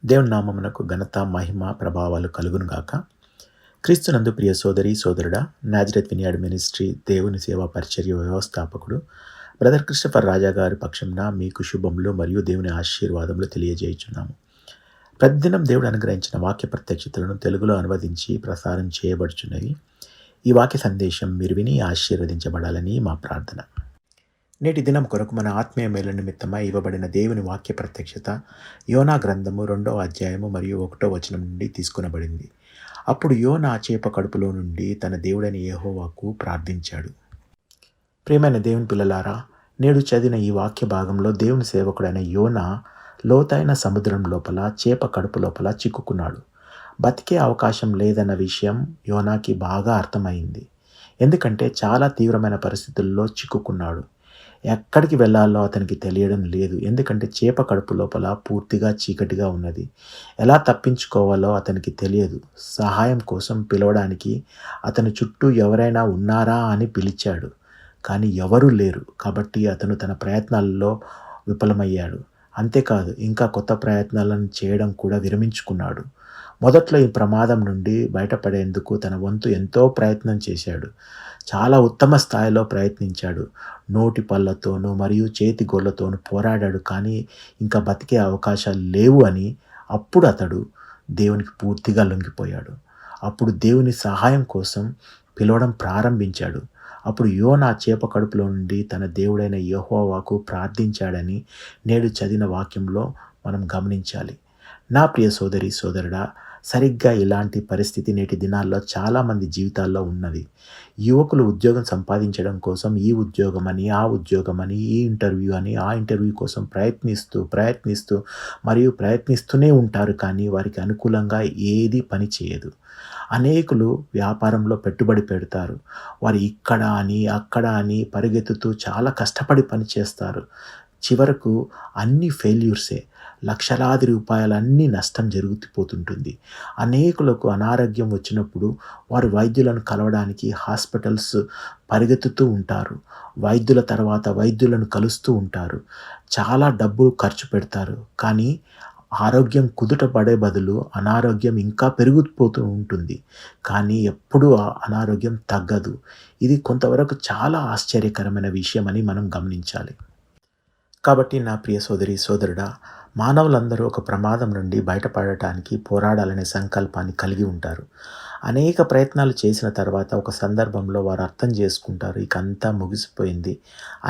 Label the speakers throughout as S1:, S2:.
S1: దేవుని నామమునకు ఘనత, మహిమ, ప్రభావాలు కలుగునుగాక. క్రీస్తునందు ప్రియ సోదరి, సోదరుడా, నాజరేత్ వినియార్డ్ మినిస్ట్రీ దేవుని సేవా పరిచర్య వ్యవస్థాపకుడు బ్రదర్ క్రిస్టఫర్ రాజా గారి పక్షంన మీకు శుభములు మరియు దేవుని ఆశీర్వాదములు తెలియజేయుచున్నాము. ప్రతిదినం దేవుడు అనుగ్రహించిన వాక్య ప్రత్యక్షతలను తెలుగులో అనువదించి ప్రసారం చేయబడుచున్నవి. ఈ వాక్య సందేశం మీరు విని ఆశీర్వదించబడాలని మా ప్రార్థన. నేటి దినం కొరకు మన ఆత్మీయ మేలు నిమిత్తమై ఇవ్వబడిన దేవుని వాక్య ప్రత్యక్షత యోనా గ్రంథము 2వ అధ్యాయము మరియు 1వ వచనం నుండి తీసుకొనబడింది. అప్పుడు యోనా చేప కడుపులో నుండి తన దేవుడైన యెహోవాకు ప్రార్థించాడు. ప్రియమైన దేవుని పిల్లలారా, నేడు చదివిన ఈ వాక్య భాగంలో దేవుని సేవకుడైన యోనా లోతైన సముద్రం లోపల చేప కడుపు లోపల చిక్కుకున్నాడు. బతికే అవకాశం లేదన్న విషయం యోనాకి బాగా అర్థమైంది. ఎందుకంటే చాలా తీవ్రమైన పరిస్థితుల్లో చిక్కుకున్నాడు. ఎక్కడికి వెళ్ళాలో అతనికి తెలియడం లేదు. ఎందుకంటే చేప కడుపు లోపల పూర్తిగా చీకటిగా ఉన్నది. ఎలా తప్పించుకోవాలో అతనికి తెలియదు. సహాయం కోసం పిలవడానికి అతని చుట్టూ ఎవరైనా ఉన్నారా అని పిలిచాడు. కానీ ఎవరూ లేరు. కాబట్టి అతను తన ప్రయత్నాల్లో విఫలమయ్యాడు. అంతేకాదు, ఇంకా కొత్త ప్రయత్నాలను చేయడం కూడా విరమించుకున్నాడు. మొదట్లో ఈ ప్రమాదం నుండి బయటపడేందుకు తన వంతు ఎంతో ప్రయత్నం చేశాడు. చాలా ఉత్తమ స్థాయిలో ప్రయత్నించాడు. నోటి పళ్ళతోనూ మరియు చేతి గోళ్ళతోనూ పోరాడాడు. కానీ ఇంకా బతికే అవకాశాలు లేవు అని అప్పుడు అతడు దేవునికి పూర్తిగా లొంగిపోయాడు. అప్పుడు దేవుని సహాయం కోసం పిలవడం ప్రారంభించాడు. అప్పుడు యోనా చేప కడుపులో నుండి తన దేవుడైన యెహోవాకు ప్రార్థించాడని నేడు చదివిన వాక్యంలో మనం గమనించాలి. నా ప్రియ సోదరి, సోదరుడా, సరిగ్గా ఇలాంటి పరిస్థితి నేటి దినాల్లో చాలామంది జీవితాల్లో ఉన్నది. యువకులు ఉద్యోగం సంపాదించడం కోసం ఈ ఉద్యోగమని, ఆ ఉద్యోగమని, ఈ ఇంటర్వ్యూ అని, ఆ ఇంటర్వ్యూ కోసం ప్రయత్నిస్తూ మరియు ప్రయత్నిస్తూనే ఉంటారు. కానీ వారికి అనుకూలంగా ఏది పని చేయదు. అనేకులు వ్యాపారంలో పెట్టుబడి పెడతారు. వారు ఇక్కడ అని, అక్కడ అని పరిగెత్తుతూ చాలా కష్టపడి పని చేస్తారు. చివరకు అన్ని ఫెయిల్యూర్సే. లక్షలాది రూపాయలన్నీ నష్టం జరుగుతుపోతుంటుంది. అనేకులకు అనారోగ్యం వచ్చినప్పుడు వారు వైద్యులను కలవడానికి హాస్పిటల్స్ పరిగెత్తుతూ ఉంటారు. వైద్యుల తర్వాత వైద్యులను కలుస్తూ ఉంటారు. చాలా డబ్బులు ఖర్చు పెడతారు. కానీ ఆరోగ్యం కుదుట పడే బదులు అనారోగ్యం ఇంకా పెరిగిపోతూ ఉంటుంది. కానీ ఎప్పుడూ ఆ అనారోగ్యం తగ్గదు. ఇది కొంతవరకు చాలా ఆశ్చర్యకరమైన విషయమని మనం గమనించాలి. కాబట్టి నా ప్రియ సోదరి, సోదరుడా, మానవులందరూ ఒక ప్రమాదం నుండి బయటపడటానికి పోరాడాలనే సంకల్పాన్ని కలిగి ఉంటారు. అనేక ప్రయత్నాలు చేసిన తర్వాత ఒక సందర్భంలో వారు అర్థం చేసుకుంటారు, ఇక అంతా ముగిసిపోయింది,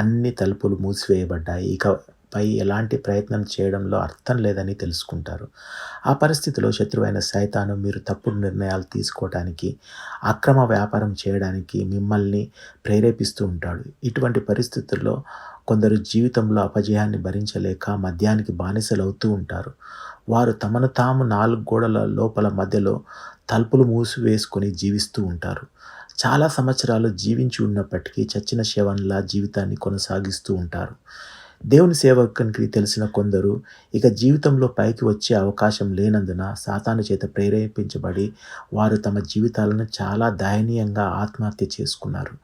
S1: అన్ని తలుపులు మూసివేయబడ్డాయి, ఇకపై ఎలాంటి ప్రయత్నం చేయడంలో అర్థం లేదని తెలుసుకుంటారు. ఆ పరిస్థితిలో శత్రువైన సైతాను మీరు తప్పుడు నిర్ణయాలు తీసుకోవడానికి, అక్రమ వ్యాపారం చేయడానికి మిమ్మల్ని ప్రేరేపిస్తూ ఉంటాడు. ఇటువంటి పరిస్థితుల్లో కొందరు జీవితంలో అపజయాన్ని భరించలేక మద్యానికి బానిసలవుతూ ఉంటారు. వారు తమను తాము 4 గోడల లోపల మధ్యలో తలుపులు మూసివేసుకొని జీవిస్తూ ఉంటారు. చాలా సంవత్సరాలు జీవించి ఉన్నప్పటికీ చచ్చిన శవంలా జీవితాన్ని కొనసాగిస్తూ ఉంటారు. దేవుని సేవకునికి తెలిసిన కొందరు ఇక జీవితంలో పైకి వచ్చే అవకాశం లేనందున సాతాను చేత ప్రేరేపించబడి వారు తమ జీవితాలను చాలా దయనీయంగా ఆత్మహత్య చేసుకున్నారు.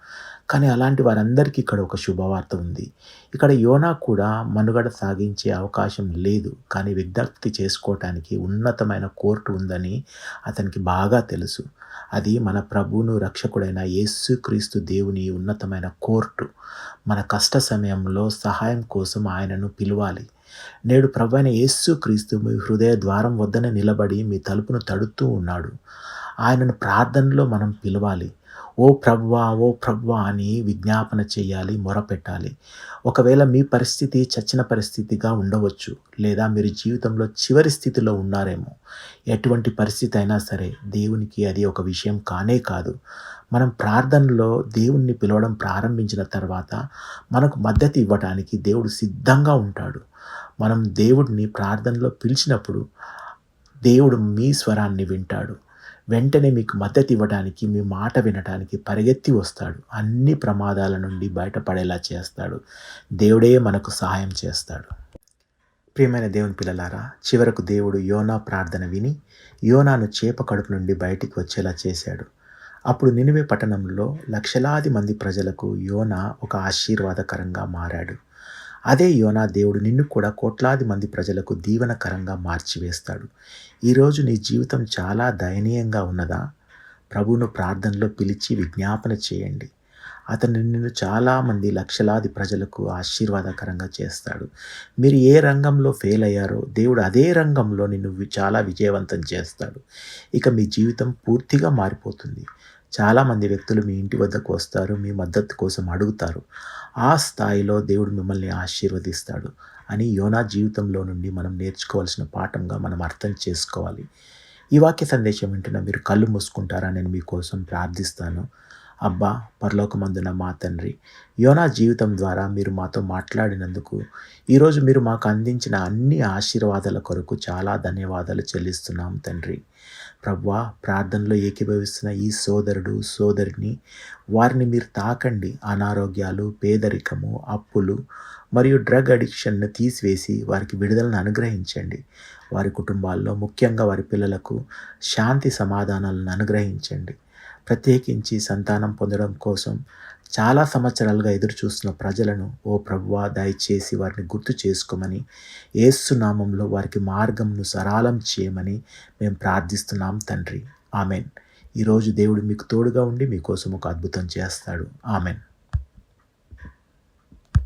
S1: కానీ అలాంటి వారందరికీ ఇక్కడ ఒక శుభవార్త ఉంది. ఇక్కడ యోనా కూడా మనుగడ సాగించే అవకాశం లేదు. కానీ విజ్ఞప్తి చేసుకోవటానికి ఉన్నతమైన కోర్టు ఉందని అతనికి బాగా తెలుసు. అది మన ప్రభువును రక్షకుడైన యేసుక్రీస్తు దేవుని ఉన్నతమైన కోర్టు. మన కష్ట సమయంలో సహాయం కోసం ఆయనను పిలవాలి. నేడు ప్రభువైన యేసుక్రీస్తు మీ హృదయ ద్వారం వద్దనే నిలబడి మీ తలుపును తడుతూ ఉన్నాడు. ఆయనను ప్రార్థనలో మనం పిలవాలి. ఓ ప్రభువా, ఓ ప్రభువా అని విజ్ఞాపన చేయాలి, మొరపెట్టాలి. ఒకవేళ మీ పరిస్థితి చచ్చిన పరిస్థితిగా ఉండవచ్చు, లేదా మీరు జీవితంలో చివరి స్థితిలో ఉన్నారేమో. ఎటువంటి పరిస్థితి అయినా సరే దేవునికి అది ఒక విషయం కానే కాదు. మనం ప్రార్థనలో దేవుణ్ణి పిలవడం ప్రారంభించిన తర్వాత మనకు మద్దతు ఇవ్వడానికి దేవుడు సిద్ధంగా ఉంటాడు. మనం దేవుడిని ప్రార్థనలో పిలిచినప్పుడు దేవుడు మీ స్వరాన్ని వింటాడు. వెంటనే మీకు మద్దతు ఇవ్వడానికి, మీ మాట వినటానికి పరిగెత్తి వస్తాడు. అన్ని ప్రమాదాల నుండి బయటపడేలా చేస్తాడు. దేవుడే మనకు సహాయం చేస్తాడు. ప్రియమైన దేవుని పిల్లలారా, చివరకు దేవుడు యోనా ప్రార్థన విని యోనాను చేప కడుపు నుండి బయటికి వచ్చేలా చేశాడు. అప్పుడు నినివే పట్టణంలో లక్షలాది మంది ప్రజలకు యోనా ఒక ఆశీర్వాదకరంగా మారాడు. అదే యోనా దేవుడు నిన్ను కూడా కోట్లాది మంది ప్రజలకు దీవెనకరంగా మార్చివేస్తాడు. ఈరోజు నీ జీవితం చాలా దయనీయంగా ఉన్నదా? ప్రభువును ప్రార్థనలో పిలిచి విజ్ఞాపన చేయండి. అతను నిన్ను చాలామంది లక్షలాది ప్రజలకు ఆశీర్వాదకరంగా చేస్తాడు. మీరు ఏ రంగంలో ఫెయిల్ అయ్యారో దేవుడు అదే రంగంలో నిన్ను చాలా విజయవంతం చేస్తాడు. ఇక మీ జీవితం పూర్తిగా మారిపోతుంది. చాలామంది వ్యక్తులు మీ ఇంటి వద్దకు వస్తారు. మీ మద్దతు కోసం అడుగుతారు. ఆ స్థాయిలో దేవుడు మిమ్మల్ని ఆశీర్వదిస్తాడు అని యోనా జీవితంలో నుండి మనం నేర్చుకోవాల్సిన పాఠంగా మనం అర్థం చేసుకోవాలి. ఈ వాక్య సందేశం వింటున్న మీరు కళ్ళు మూసుకుంటారా? నేను మీకోసం ప్రార్థిస్తాను. అబ్బా! పరలోకమందున్న మా తండ్రి, యోనా జీవితం ద్వారా మీరు మాతో మాట్లాడినందుకు, ఈరోజు మీరు మాకు అందించిన అన్ని ఆశీర్వాదాల కొరకు చాలా ధన్యవాదాలు చెల్లిస్తున్నాం తండ్రి. ప్రభువా, ప్రార్థనలో ఏకీభవిస్తున్న ఈ సోదరుడు, సోదరిని వారిని మీరు తాకండి. అనారోగ్యాలు, పేదరికము, అప్పులు మరియు డ్రగ్ అడిక్షన్‌ను తీసివేసి వారికి విడుదలను అనుగ్రహించండి. వారి కుటుంబాల్లో ముఖ్యంగా వారి పిల్లలకు శాంతి సమాధానాలను అనుగ్రహించండి. ప్రత్యేకించి సంతానం పొందడం కోసం చాలా సంవత్సరాలుగా ఎదురుచూస్తున్న ప్రజలను ఓ ప్రభువా దయచేసి వారిని గుర్తు చేసుకోమని, యేసు నామంలో వారికి మార్గంను సరళం చేయమని మేము ప్రార్థిస్తున్నాం తండ్రి. ఆమెన్. ఈరోజు దేవుడు మీకు తోడుగా ఉండి మీకోసం ఒక అద్భుతం చేస్తాడు. ఆమెన్.